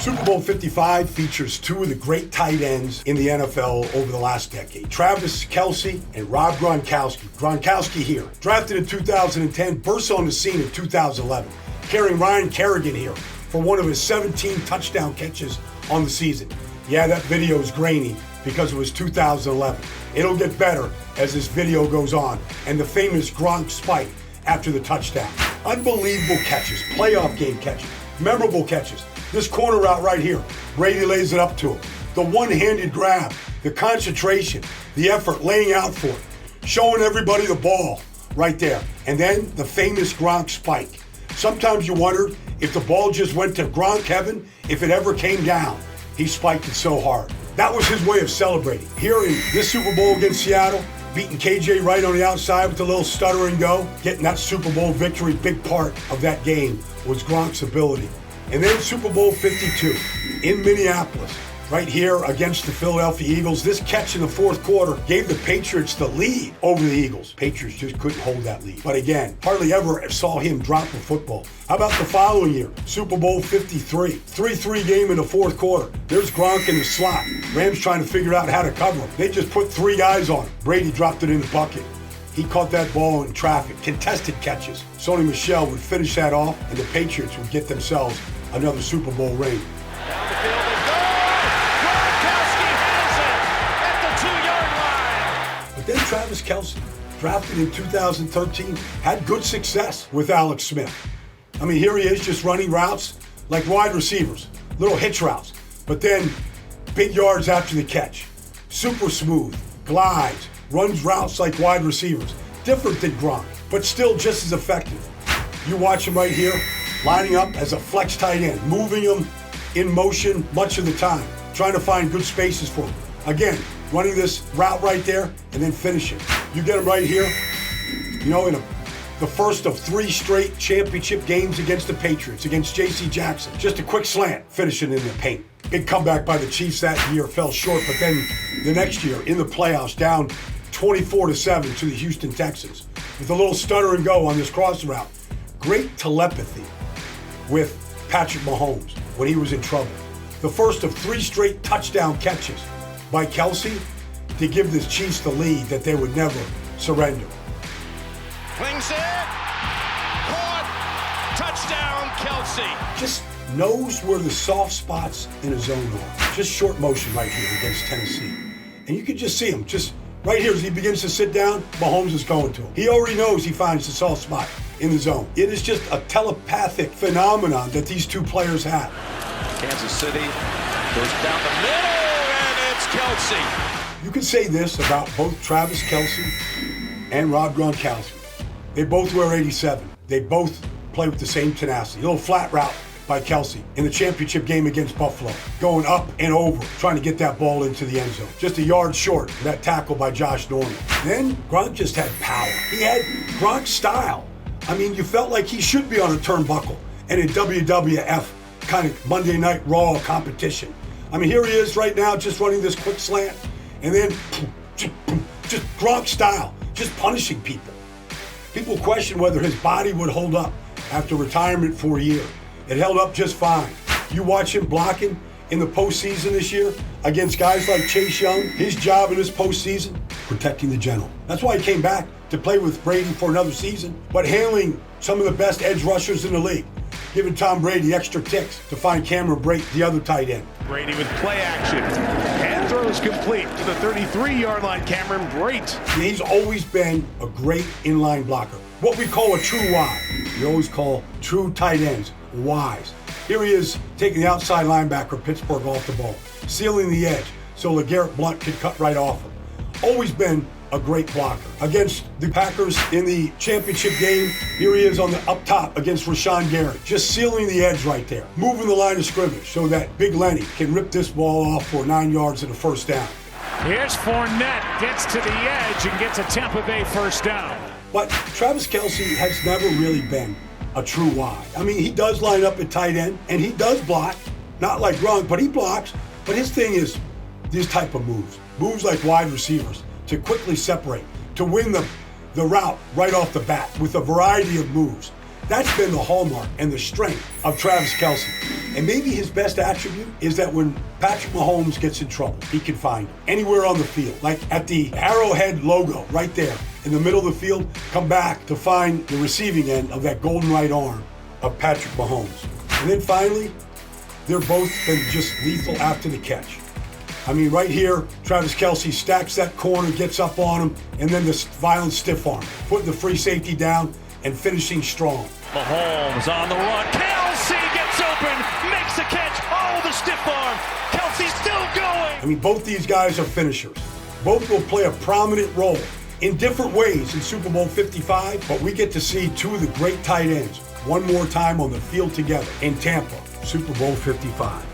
Super Bowl 55 features two of the great tight ends in the NFL over the last decade. Travis Kelce and Rob Gronkowski. Gronkowski here, drafted in 2010, burst on the scene in 2011, carrying Ryan Kerrigan here for one of his 17 touchdown catches on the season. Yeah, that video is grainy because it was 2011. It'll get better as this video goes on, and the famous Gronk spike after the touchdown. Unbelievable catches, playoff game catches, memorable catches. This corner route right here, Brady lays it up to him. The one-handed grab, the concentration, the effort, laying out for it, showing everybody the ball right there. And then the famous Gronk spike. Sometimes you wondered if the ball just went to Gronk heaven, if it ever came down. He spiked it so hard. That was his way of celebrating. Here in this Super Bowl against Seattle, beating KJ Wright on the outside with a little stutter and go, getting that Super Bowl victory, big part of that game was Gronk's ability. And then Super Bowl 52 in Minneapolis, right here against the Philadelphia Eagles. This catch in the fourth quarter gave the Patriots the lead over the Eagles. Patriots just couldn't hold that lead. But again, hardly ever saw him drop a football. How about the following year, Super Bowl 53, 3-3 game in the fourth quarter. There's Gronk in the slot. Rams trying to figure out how to cover him. They just put three guys on him. Brady dropped it in the bucket. He caught that ball in traffic, contested catches. Sony Michel would finish that off, and the Patriots would get themselves another Super Bowl ring. Down the field and goal! Gronkowski has it at the 2-yard line. But then Travis Kelce, drafted in 2013, had good success with Alex Smith. I mean, here he is just running routes like wide receivers, little hitch routes, but then big yards after the catch. Super smooth, glides, runs routes like wide receivers. Different than Gronk, but still just as effective. You watch him right here, lining up as a flex tight end, moving him in motion much of the time, trying to find good spaces for him. Again, running this route right there and then finishing. You get him right here, you know, in the first of 3 straight championship games against the Patriots, against J.C. Jackson. Just a quick slant, finishing in the paint. Big comeback by the Chiefs that year, fell short, but then the next year in the playoffs, down 24-7 to the Houston Texans with a little stutter and go on this cross route. Great telepathy with Patrick Mahomes when he was in trouble. The first of 3 straight touchdown catches by Kelce to give the Chiefs the lead that they would never surrender. Flings it, caught, touchdown Kelce. Just knows where the soft spots in a zone are. Just short motion right here against Tennessee. And you can just see him, just right here as he begins to sit down, Mahomes is going to him. He already knows he finds the soft spot in the zone. It is just a telepathic phenomenon that these two players have. Kansas City goes down the middle, and it's Kelce. You can say this about both Travis Kelce and Rob Gronkowski. They both wear 87. They both play with the same tenacity. A little flat route by Kelce in the championship game against Buffalo, going up and over, trying to get that ball into the end zone. Just a yard short of that tackle by Josh Norman. Then Gronk just had power. He had Gronk's style. I mean, you felt like he should be on a turnbuckle and a WWF kind of Monday Night Raw competition. I mean, here he is right now just running this quick slant, and then just Gronk style, just punishing people. People question whether his body would hold up after retirement for a year. It held up just fine. You watch him blocking in the postseason this year against guys like Chase Young. His job in this postseason, protecting the general. That's why he came back to play with Brady for another season, but handling some of the best edge rushers in the league, giving Tom Brady extra ticks to find Cameron Brate, the other tight end. Brady with play action, and throws complete to the 33-yard line, Cameron Brate. He's always been a great inline blocker, what we call a true Y. We always call true tight ends Ys. Here he is taking the outside linebacker Pittsburgh off the ball, sealing the edge so LeGarrette Blount could cut right off him. Always been a great blocker. Against the Packers in the championship game, here he is on the up top against Rashawn Gary, just sealing the edge right there, moving the line of scrimmage so that Big Lenny can rip this ball off for 9 yards and a first down. Here's Fournette, gets to the edge and gets a Tampa Bay first down. But Travis Kelce has never really been a true Y. I mean, he does line up at tight end, and he does block, not like Gronk, but he blocks. But his thing is these type of moves like wide receivers, to quickly separate, to win the route right off the bat with a variety of moves. That's been the hallmark and the strength of Travis Kelce. And maybe his best attribute is that when Patrick Mahomes gets in trouble, he can find him anywhere on the field, like at the Arrowhead logo right there in the middle of the field, come back to find the receiving end of that golden right arm of Patrick Mahomes. And then finally, they're both been just lethal after the catch. I mean, right here, Travis Kelce stacks that corner, gets up on him, and then this violent stiff arm, putting the free safety down and finishing strong. Mahomes on the run. Kelce gets open, makes the catch. Oh, the stiff arm. Kelce's still going. I mean, both these guys are finishers. Both will play a prominent role in different ways in Super Bowl 55, but we get to see two of the great tight ends one more time on the field together in Tampa, Super Bowl 55.